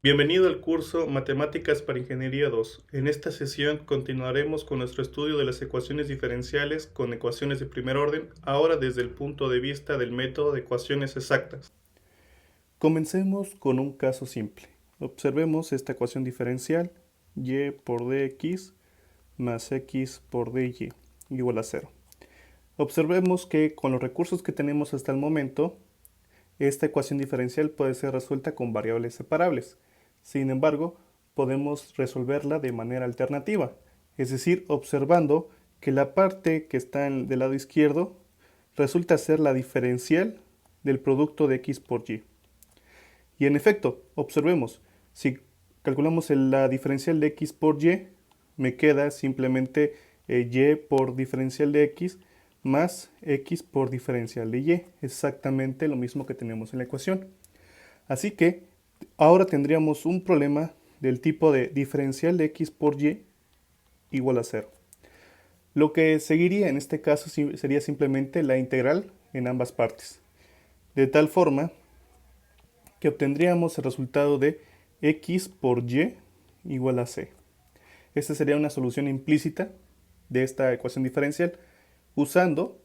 Bienvenido al curso Matemáticas para Ingeniería 2. En esta sesión continuaremos con nuestro estudio de las ecuaciones diferenciales con ecuaciones de primer orden, ahora desde el punto de vista del método de ecuaciones exactas. Comencemos con un caso simple. Observemos esta ecuación diferencial y por dx más x por dy igual a 0. Observemos que con los recursos que tenemos hasta el momento, esta ecuación diferencial puede ser resuelta con variables separables. Sin embargo, podemos resolverla de manera alternativa, es decir, observando que la parte que está del lado izquierdo resulta ser la diferencial del producto de x por y. Y en efecto, observemos, si calculamos la diferencial de x por y, me queda simplemente y por diferencial de x más x por diferencial de y, exactamente lo mismo que tenemos en la ecuación. Así que ahora tendríamos un problema del tipo de diferencial de x por y igual a 0. Lo que seguiría en este caso sería simplemente la integral en ambas partes, de tal forma que obtendríamos el resultado de x por y igual a c. Esta sería una solución implícita de esta ecuación diferencial, usando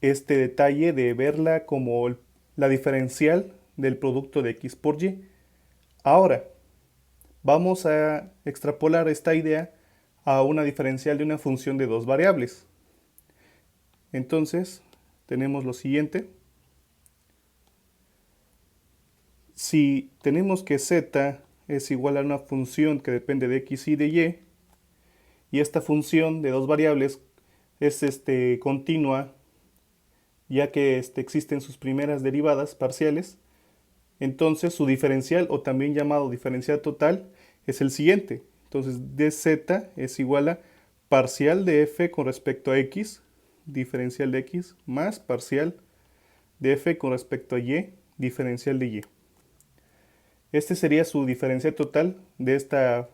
este detalle de verla como la diferencial del producto de x por y. Ahora, vamos a extrapolar esta idea a una diferencial de una función de dos variables. Entonces, tenemos lo siguiente. Si tenemos que z es igual a una función que depende de x y de y esta función de dos variables es continua, ya que existen sus primeras derivadas parciales, entonces su diferencial, o también llamado diferencial total, es el siguiente. Entonces dz es igual a parcial de f con respecto a x, diferencial de x, más parcial de f con respecto a y, diferencial de y. Este sería su diferencial total de esta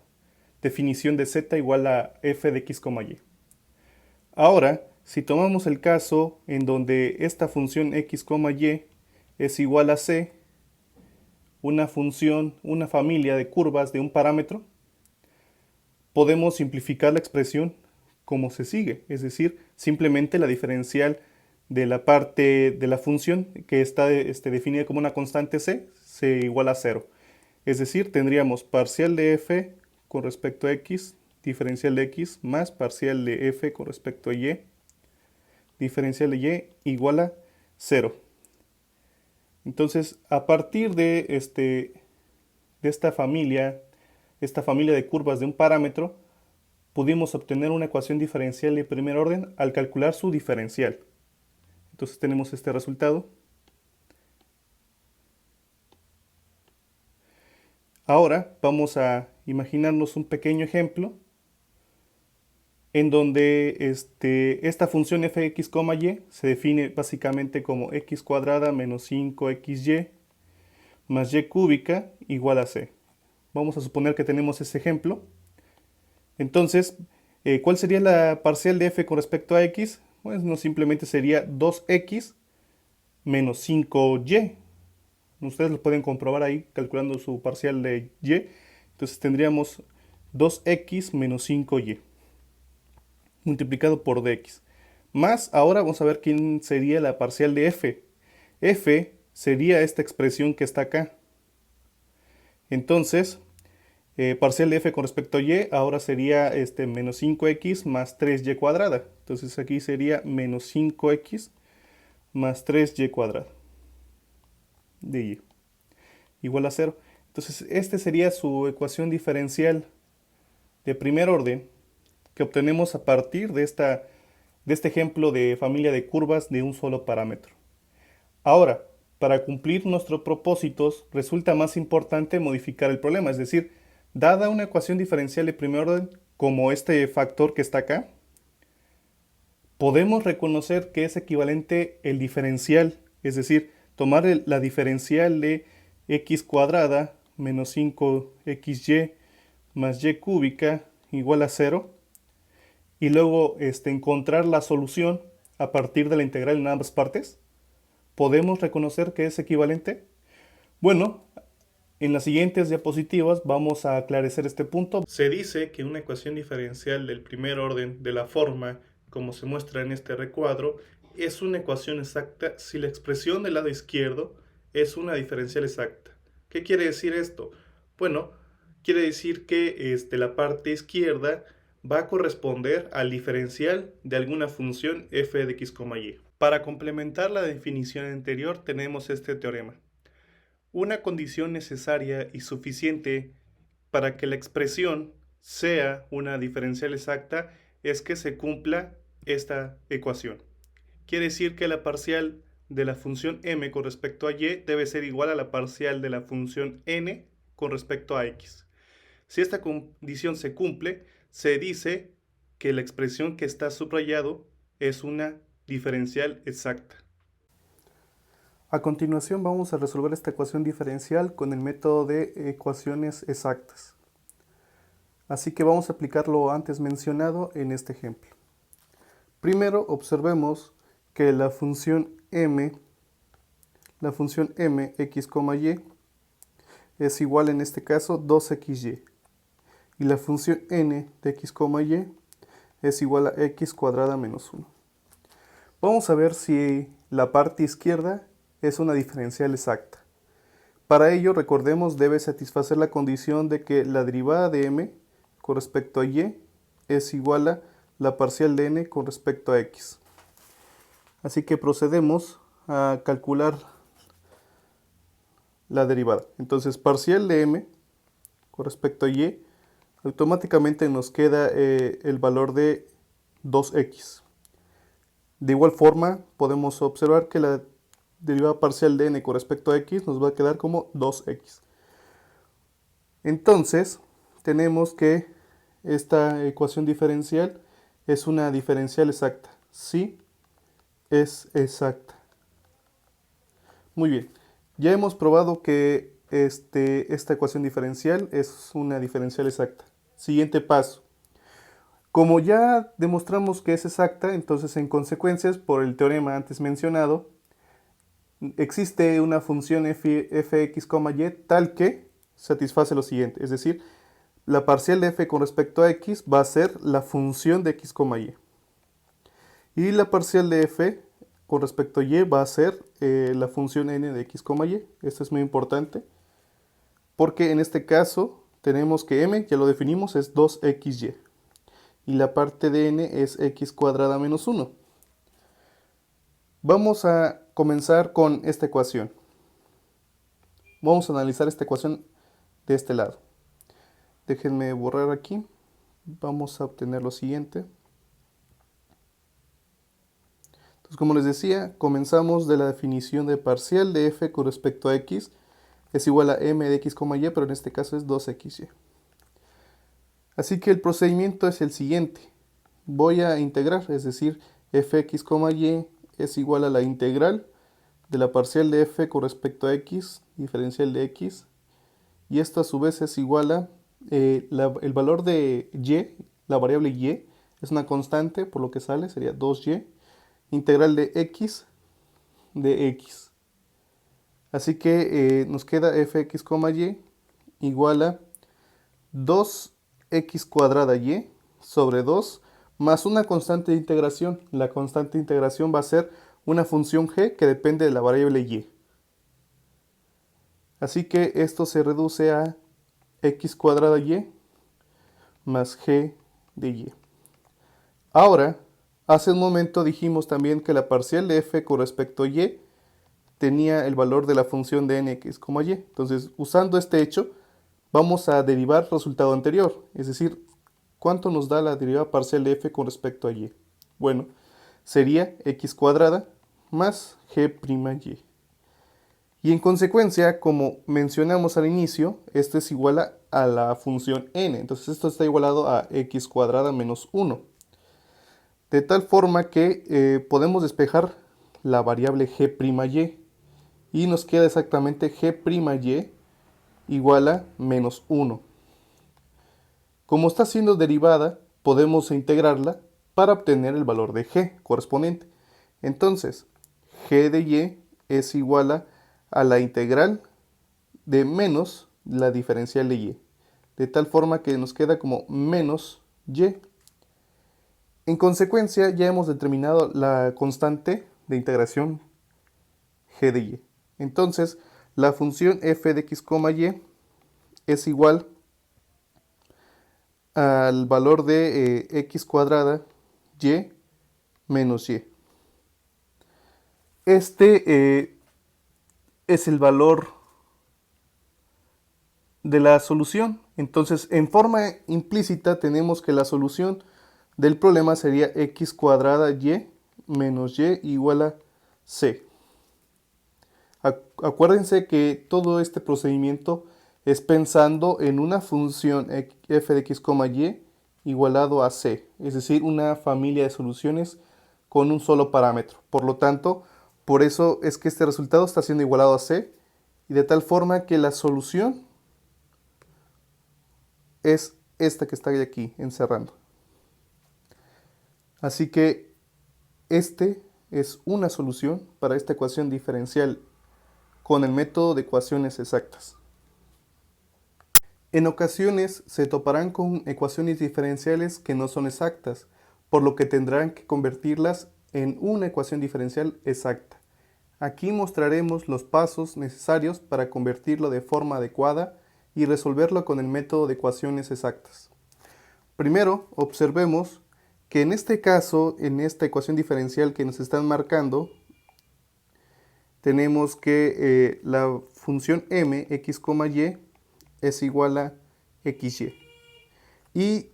definición de z igual a f de x, y. Ahora, si tomamos el caso en donde esta función x, y es igual a c, una función, una familia de curvas de un parámetro, podemos simplificar la expresión como se sigue, es decir, simplemente la diferencial de la parte de la función que está definida como una constante c, se iguala a 0. Es decir, tendríamos parcial de f con respecto a x, diferencial de x, más parcial de f con respecto a y, diferencial de y igual a 0. Entonces, a partir de esta familia de curvas de un parámetro, pudimos obtener una ecuación diferencial de primer orden al calcular su diferencial. Entonces tenemos este resultado. Ahora vamos a imaginarnos un pequeño ejemplo en donde esta función fx, y se define básicamente como x cuadrada menos 5xy más y cúbica igual a c. Vamos a suponer que tenemos ese ejemplo. Entonces, ¿cuál sería la parcial de f con respecto a x? Pues no, simplemente sería 2x menos 5y. Ustedes lo pueden comprobar ahí calculando su parcial de y. Entonces tendríamos 2x menos 5y multiplicado por dx. Más, ahora vamos a ver quién sería la parcial de f. F sería esta expresión que está acá. Entonces, parcial de f con respecto a y, ahora sería menos 5x más 3y cuadrada. Entonces aquí sería menos 5x más 3y cuadrada de y igual a 0. Entonces, esta sería su ecuación diferencial de primer orden que obtenemos a partir de este ejemplo de familia de curvas de un solo parámetro. Ahora, para cumplir nuestros propósitos, resulta más importante modificar el problema, es decir, dada una ecuación diferencial de primer orden, como este factor que está acá, podemos reconocer que es equivalente el diferencial, es decir, tomar la diferencial de x cuadrada menos 5xy más y cúbica igual a 0, y luego encontrar la solución a partir de la integral en ambas partes. ¿Podemos reconocer que es equivalente? Bueno, En las siguientes diapositivas vamos a aclarecer este punto. Se dice que una ecuación diferencial del primer orden de la forma, como se muestra en este recuadro, es una ecuación exacta si la expresión del lado izquierdo es una diferencial exacta. ¿Qué quiere decir esto? Bueno, quiere decir que la parte izquierda va a corresponder al diferencial de alguna función f de x, y. Para complementar la definición anterior tenemos este teorema. Una condición necesaria y suficiente para que la expresión sea una diferencial exacta es que se cumpla esta ecuación. Quiere decir que la parcial de la función m con respecto a y debe ser igual a la parcial de la función n con respecto a x. Si esta condición se cumple, se dice que la expresión que está subrayado es una diferencial exacta. A continuación vamos a resolver esta ecuación diferencial con el método de ecuaciones exactas. Así que vamos a aplicar lo antes mencionado en este ejemplo. Primero observemos que la función m x, y es igual en este caso 2xy y la función n de x, y es igual a x cuadrada menos 1. Vamos a ver si la parte izquierda es una diferencial exacta. Para ello, recordemos, debe satisfacer la condición de que la derivada de m con respecto a y es igual a la parcial de n con respecto a x. Así que procedemos a calcular la derivada. Entonces, parcial de m con respecto a y, automáticamente nos queda el valor de 2x. De igual forma, podemos observar que la derivada parcial de n con respecto a x nos va a quedar como 2x. Entonces, tenemos que esta ecuación diferencial es una diferencial exacta. Sí, es exacta. Muy bien, ya hemos probado que esta ecuación diferencial es una diferencial exacta. Siguiente paso. Como ya demostramos que es exacta, entonces en consecuencias, por el teorema antes mencionado, existe una función fx, y tal que satisface lo siguiente, es decir, la parcial de f con respecto a x va a ser la función de x, y. Y la parcial de f con respecto a y va a ser la función n de x, y. Esto es muy importante porque en este caso tenemos que m, ya lo definimos, es 2xy. Y la parte de n es x cuadrada menos 1. Vamos a comenzar con esta ecuación. Vamos a analizar esta ecuación de este lado. Déjenme borrar aquí. Vamos a obtener lo siguiente. Entonces, como les decía, comenzamos de la definición de parcial de f con respecto a x es igual a m de x, y, pero en este caso es 2xy. Así que el procedimiento es el siguiente. Voy a integrar, es decir, fx, y es igual a la integral de la parcial de f con respecto a x, diferencial de x, y esto a su vez es igual a el valor de y, la variable y, es una constante, por lo que sale, sería 2y, integral de x. Así que nos queda fx, y igual a 2x cuadrada y sobre 2 más una constante de integración. La constante de integración va a ser una función g que depende de la variable y. Así que esto se reduce a x cuadrada y más g de y. Ahora, hace un momento dijimos también que la parcial de f con respecto a y tenía el valor de la función de nx, y. Entonces, usando este hecho, vamos a derivar el resultado anterior, es decir, ¿cuánto nos da la derivada parcial de f con respecto a y? Bueno, sería x cuadrada más g'. Y en consecuencia, como mencionamos al inicio, esto es igual a la función n. Entonces esto está igualado a x cuadrada menos 1. De tal forma que podemos despejar la variable g', y nos queda exactamente g' igual a menos 1. Como está siendo derivada, podemos integrarla para obtener el valor de g correspondiente. Entonces, g de y es igual a la integral de menos la diferencial de y, de tal forma que nos queda como menos y. En consecuencia, ya hemos determinado la constante de integración g de y. Entonces, la función f de x, y es igual al valor de x cuadrada y menos y. Es el valor de la solución. Entonces, en forma implícita tenemos que la solución del problema sería x cuadrada y menos y igual a c. Acuérdense que todo este procedimiento es pensando en una función f de x, y igualado a c, es decir, una familia de soluciones con un solo parámetro. Por lo tanto, por eso es que este resultado está siendo igualado a c, y de tal forma que la solución es esta que está aquí encerrando. Así que este es una solución para esta ecuación diferencial con el método de ecuaciones exactas. En ocasiones se toparán con ecuaciones diferenciales que no son exactas, por lo que tendrán que convertirlas en una ecuación diferencial exacta. Aquí mostraremos los pasos necesarios para convertirlo de forma adecuada y resolverlo con el método de ecuaciones exactas. Primero, observemos que en este caso, en esta ecuación diferencial que nos están marcando, tenemos que la función m, x, y, es igual a xy. Y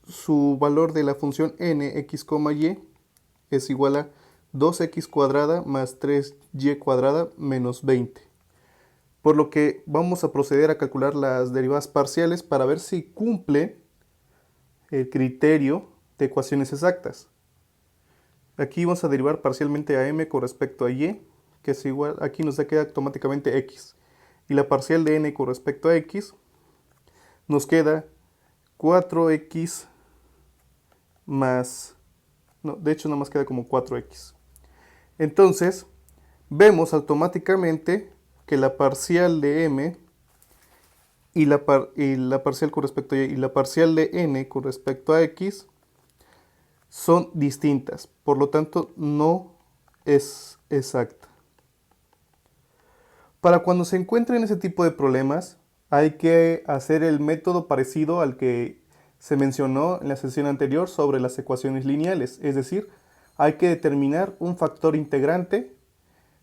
su valor de la función n, x, y, es igual a 2x cuadrada más 3y cuadrada menos 20. Por lo que vamos a proceder a calcular las derivadas parciales para ver si cumple el criterio de ecuaciones exactas. Aquí vamos a derivar parcialmente a m con respecto a y, que es igual, aquí nos queda automáticamente x. Y la parcial de n con respecto a x nos queda 4x más, no, de hecho nada más queda como 4x. Entonces, vemos automáticamente que la parcial de m y la parcial con respecto a y la parcial de n con respecto a x son distintas, por lo tanto no es exacta. Para cuando se encuentren ese tipo de problemas, hay que hacer el método parecido al que se mencionó en la sesión anterior sobre las ecuaciones lineales, es decir, hay que determinar un factor integrante,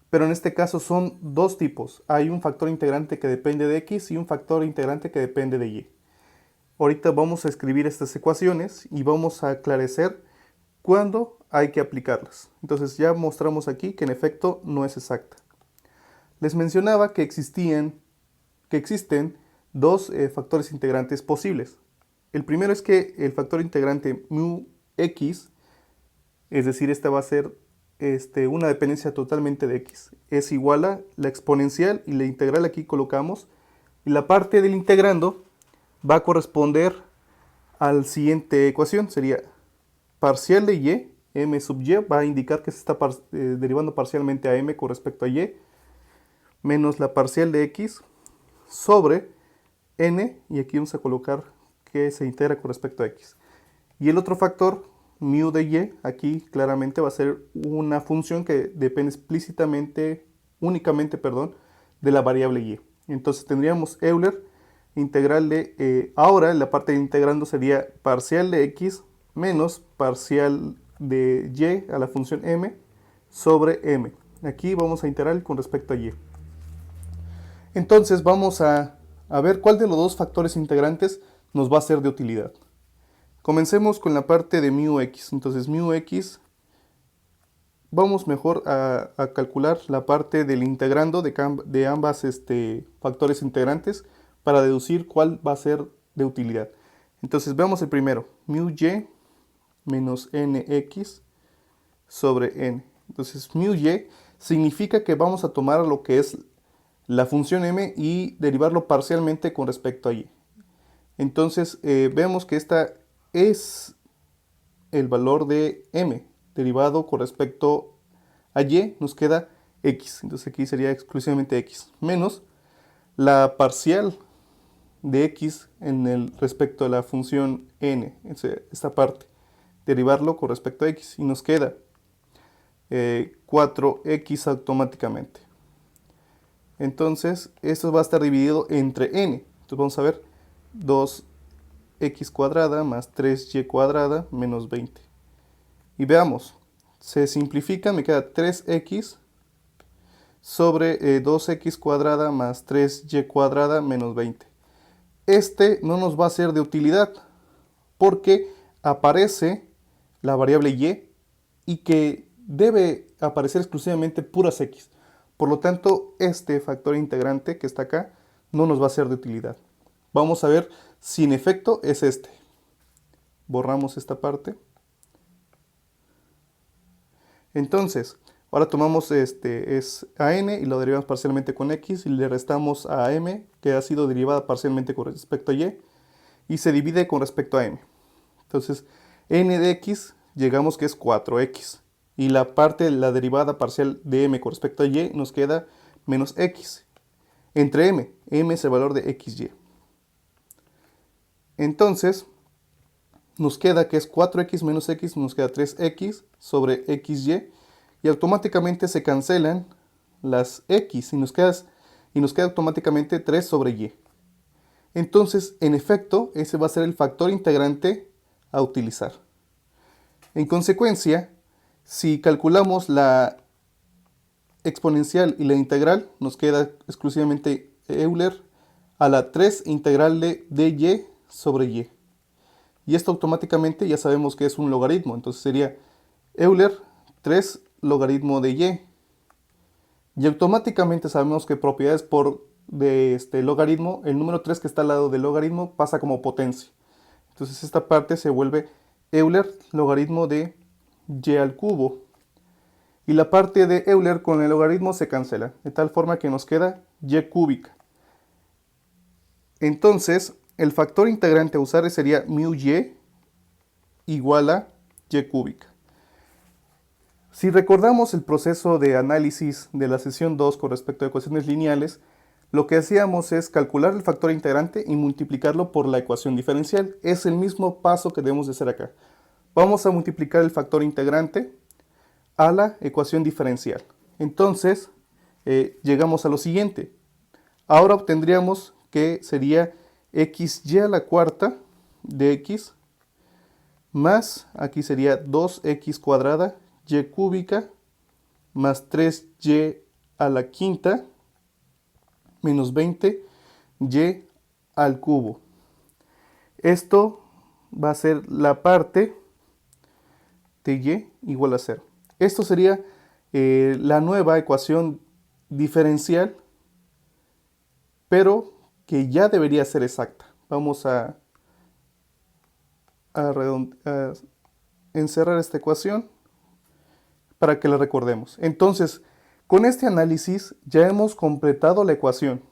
pero en este caso son dos tipos. Hay un factor integrante que depende de x y un factor integrante que depende de y. Ahorita vamos a escribir estas ecuaciones y vamos a aclarecer cuándo hay que aplicarlas. Entonces ya mostramos aquí que en efecto no es exacta. Les mencionaba que existen dos factores integrantes posibles. El primero es que el factor integrante mu x, es decir, esta va a ser una dependencia totalmente de x, es igual a la exponencial y la integral aquí colocamos, y la parte del integrando va a corresponder a la siguiente ecuación, sería parcial de y, m sub y, va a indicar que se está derivando parcialmente a m con respecto a y, menos la parcial de x sobre n, y aquí vamos a colocar que se integra con respecto a x. Y el otro factor, mu de y, aquí claramente va a ser una función que depende únicamente, de la variable y. Entonces tendríamos Euler integral de, ahora la parte de integrando sería parcial de x menos parcial de y a la función m sobre m. Aquí vamos a integrar con respecto a y. Entonces vamos a ver cuál de los dos factores integrantes nos va a ser de utilidad. Comencemos con la parte de mu x. Entonces mu x, vamos mejor a calcular la parte del integrando de ambas factores integrantes para deducir cuál va a ser de utilidad. Entonces veamos el primero, mu y menos nx sobre n. Entonces mu y significa que vamos a tomar lo que es la función m y derivarlo parcialmente con respecto a y. Entonces vemos que esta es el valor de m derivado con respecto a y, nos queda x. Entonces aquí sería exclusivamente x menos la parcial de x respecto a la función n, esta parte, derivarlo con respecto a x y nos queda 4x automáticamente. Entonces esto va a estar dividido entre n. Entonces vamos a ver 2x cuadrada más 3y cuadrada menos 20. Y veamos, se simplifica, me queda 3x sobre 2x cuadrada más 3y cuadrada menos 20. Este no nos va a ser de utilidad porque aparece la variable y que debe aparecer exclusivamente puras x. Por lo tanto, este factor integrante que está acá no nos va a ser de utilidad. Vamos a ver si en efecto es este. Borramos esta parte. Entonces, ahora tomamos es a n y lo derivamos parcialmente con x y le restamos a m, que ha sido derivada parcialmente con respecto a y se divide con respecto a m. Entonces, n de x, llegamos que es 4x. Y la parte de la derivada parcial de m con respecto a y nos queda menos x. Entre m es el valor de xy. Entonces, nos queda que es 4x menos x, nos queda 3x sobre xy. Y automáticamente se cancelan las x y nos queda automáticamente 3 sobre y. Entonces, en efecto, ese va a ser el factor integrante a utilizar. En consecuencia, si calculamos la exponencial y la integral, nos queda exclusivamente Euler a la 3 integral de dy sobre y. Y esto automáticamente ya sabemos que es un logaritmo, entonces sería Euler 3 logaritmo de y. Y automáticamente sabemos que propiedades de este logaritmo, el número 3 que está al lado del logaritmo pasa como potencia. Entonces esta parte se vuelve Euler logaritmo de y al cubo. Y la parte de Euler con el logaritmo se cancela, de tal forma que nos queda y cúbica. Entonces, el factor integrante a usar sería mu y igual a y cúbica. Si recordamos el proceso de análisis de la sesión 2 con respecto a ecuaciones lineales, lo que hacíamos es calcular el factor integrante y multiplicarlo por la ecuación diferencial. Es el mismo paso que debemos de hacer acá. Vamos a multiplicar el factor integrante a la ecuación diferencial. Entonces, llegamos a lo siguiente. Ahora obtendríamos que sería xy a la cuarta de x más, aquí sería 2x cuadrada y cúbica más 3y a la quinta menos 20 y al cubo. Esto va a ser la parte de y igual a 0. Esto sería la nueva ecuación diferencial, pero que ya debería ser exacta. Vamos a encerrar esta ecuación para que la recordemos. Entonces, con este análisis ya hemos completado la ecuación.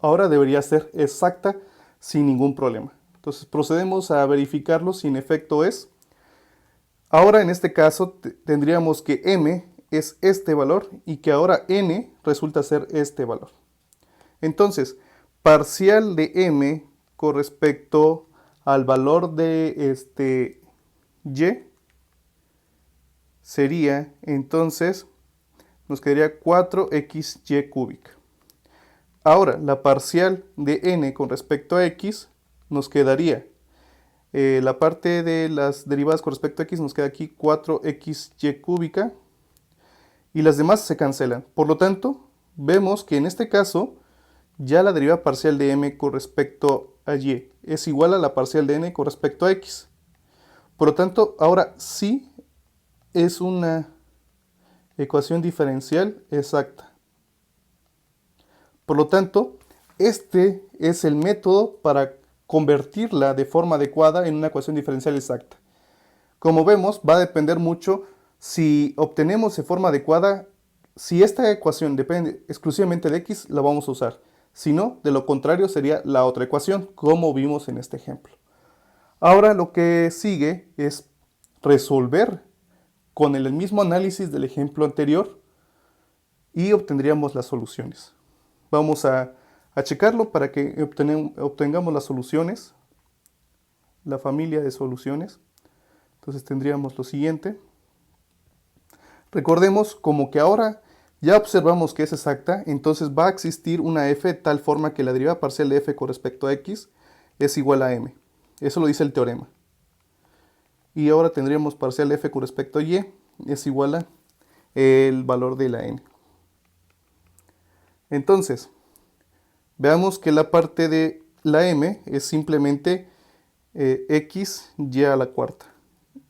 Ahora debería ser exacta sin ningún problema. Entonces procedemos a verificarlo si en efecto es. Ahora en este caso tendríamos que m es este valor y que ahora n resulta ser este valor. Entonces, parcial de m con respecto al valor de y sería, entonces, nos quedaría 4xy cúbica. Ahora, la parcial de n con respecto a x nos quedaría, la parte de las derivadas con respecto a x nos queda aquí 4xy cúbica y las demás se cancelan. Por lo tanto, vemos que en este caso ya la derivada parcial de m con respecto a y es igual a la parcial de n con respecto a x. Por lo tanto, ahora sí es una ecuación diferencial exacta. Por lo tanto, este es el método para convertirla de forma adecuada en una ecuación diferencial exacta. Como vemos, va a depender mucho si obtenemos de forma adecuada, si esta ecuación depende exclusivamente de x, la vamos a usar. Si no, de lo contrario sería la otra ecuación, como vimos en este ejemplo. Ahora lo que sigue es resolver con el mismo análisis del ejemplo anterior y obtendríamos las soluciones. Vamos a a checarlo para que obtengamos las soluciones, la familia de soluciones. Entonces tendríamos lo siguiente. Recordemos como que ahora ya observamos que es exacta, entonces va a existir una f de tal forma que la derivada parcial de f con respecto a x es igual a m. Eso lo dice el teorema. Y ahora tendríamos parcial de f con respecto a y es igual a el valor de la n. Entonces, veamos que la parte de la m es simplemente x y a la cuarta.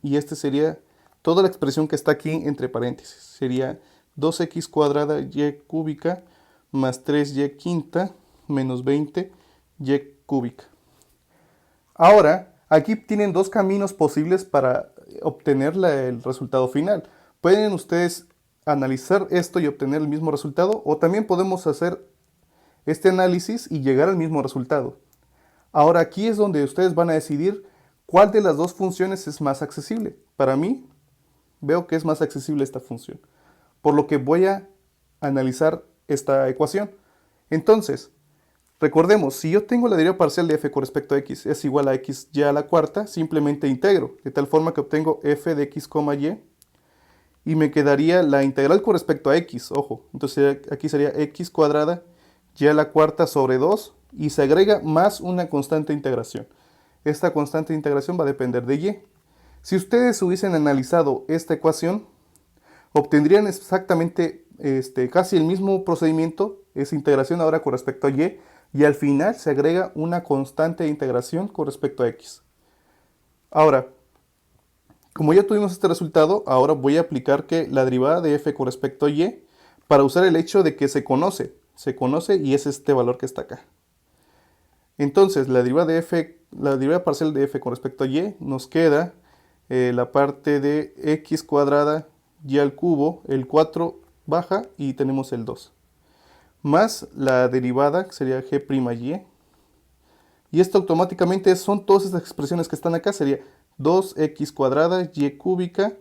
Y este sería toda la expresión que está aquí entre paréntesis. Sería 2x cuadrada y cúbica más 3y quinta menos 20y cúbica. Ahora, aquí tienen dos caminos posibles para obtener el resultado final. Pueden ustedes analizar esto y obtener el mismo resultado, o también podemos hacer este análisis y llegar al mismo resultado. Ahora aquí es donde ustedes van a decidir cuál de las dos funciones es más accesible. Para mí, veo que es más accesible esta función, por lo que voy a analizar esta ecuación. Entonces, recordemos, si yo tengo la derivada parcial de f con respecto a x es igual a x y a la cuarta, simplemente integro, de tal forma que obtengo f de x, y me quedaría la integral con respecto a x, ojo, entonces aquí sería x cuadrada y a la cuarta sobre 2, y se agrega más una constante de integración. Esta constante de integración va a depender de y. Si ustedes hubiesen analizado esta ecuación, obtendrían exactamente casi el mismo procedimiento, es integración ahora con respecto a y al final se agrega una constante de integración con respecto a x. Ahora, como ya tuvimos este resultado, ahora voy a aplicar que la derivada de f con respecto a y para usar el hecho de que se conoce y es este valor que está acá. Entonces, la derivada parcial de f con respecto a y nos queda la parte de x cuadrada y al cubo, el 4 baja y tenemos el 2. Más la derivada, que sería g', y esto automáticamente son todas estas expresiones que están acá, sería 2x cuadrada y cúbica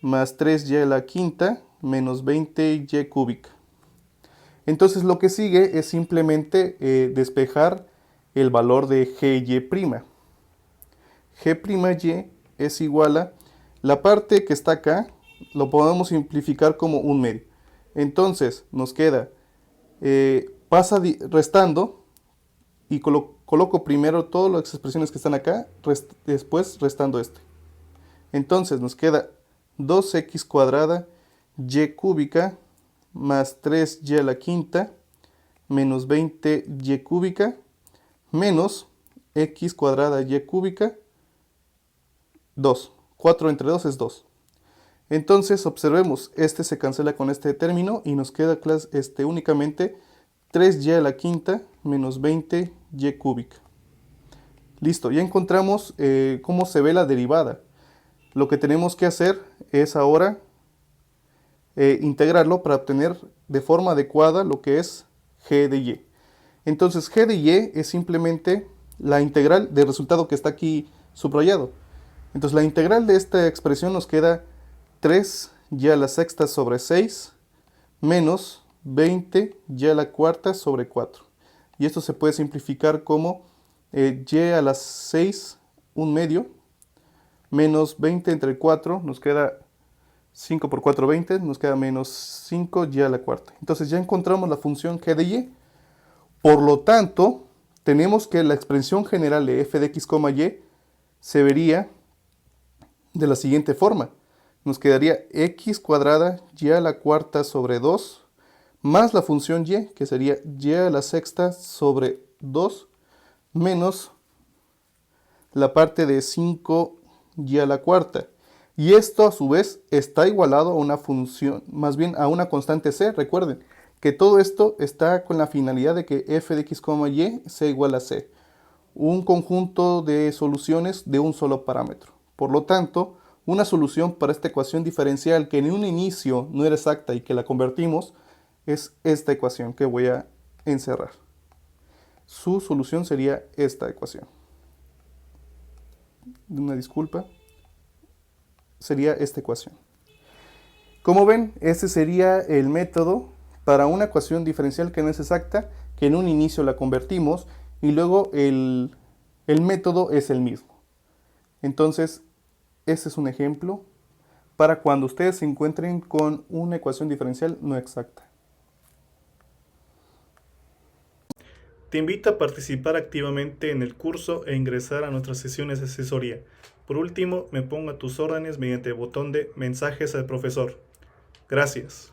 más 3y a la quinta menos 20y cúbica. Entonces lo que sigue es simplemente despejar el valor de gy'. G'' es igual a la parte que está acá, lo podemos simplificar como un medio. Entonces nos queda, pasa restando, y coloco primero todas las expresiones que están acá, después restando este. Entonces nos queda 2x cuadrada y cúbica más 3y a la quinta menos 20y cúbica menos x cuadrada y cúbica 2. 4 entre 2 es 2. Entonces observemos, este se cancela con este término y nos queda únicamente 3y a la quinta menos 20y cúbica. Listo, ya encontramos cómo se ve la derivada. Lo que tenemos que hacer es ahora integrarlo para obtener de forma adecuada lo que es g de y. Entonces g de y es simplemente la integral del resultado que está aquí subrayado. Entonces la integral de esta expresión nos queda 3y a la sexta sobre 6 menos 20y a la cuarta sobre 4. Y esto se puede simplificar como y a la 6, un medio, menos 20 entre 4, nos queda 5 por 4, 20, nos queda menos 5y a la cuarta. Entonces ya encontramos la función g de y. Por lo tanto, tenemos que la expresión general de f de x, y se vería de la siguiente forma. Nos quedaría x cuadrada y a la cuarta sobre 2 más la función y, que sería y a la sexta sobre 2 menos la parte de 5y a la cuarta. Y esto a su vez está igualado a una función, más bien a una constante c. Recuerden que todo esto está con la finalidad de que f de x, y sea igual a c. Un conjunto de soluciones de un solo parámetro. Por lo tanto, una solución para esta ecuación diferencial que en un inicio no era exacta y que la convertimos es esta ecuación que voy a encerrar. Su solución sería esta ecuación. Una disculpa. Sería esta ecuación. Como ven, este sería el método para una ecuación diferencial que no es exacta que en un inicio la convertimos y luego el método es el mismo. Entonces, ese es un ejemplo para cuando ustedes se encuentren con una ecuación diferencial no exacta. Te invito a participar activamente en el curso e ingresar a nuestras sesiones de asesoría. Por último, me pongo a tus órdenes mediante el botón de mensajes al profesor. Gracias.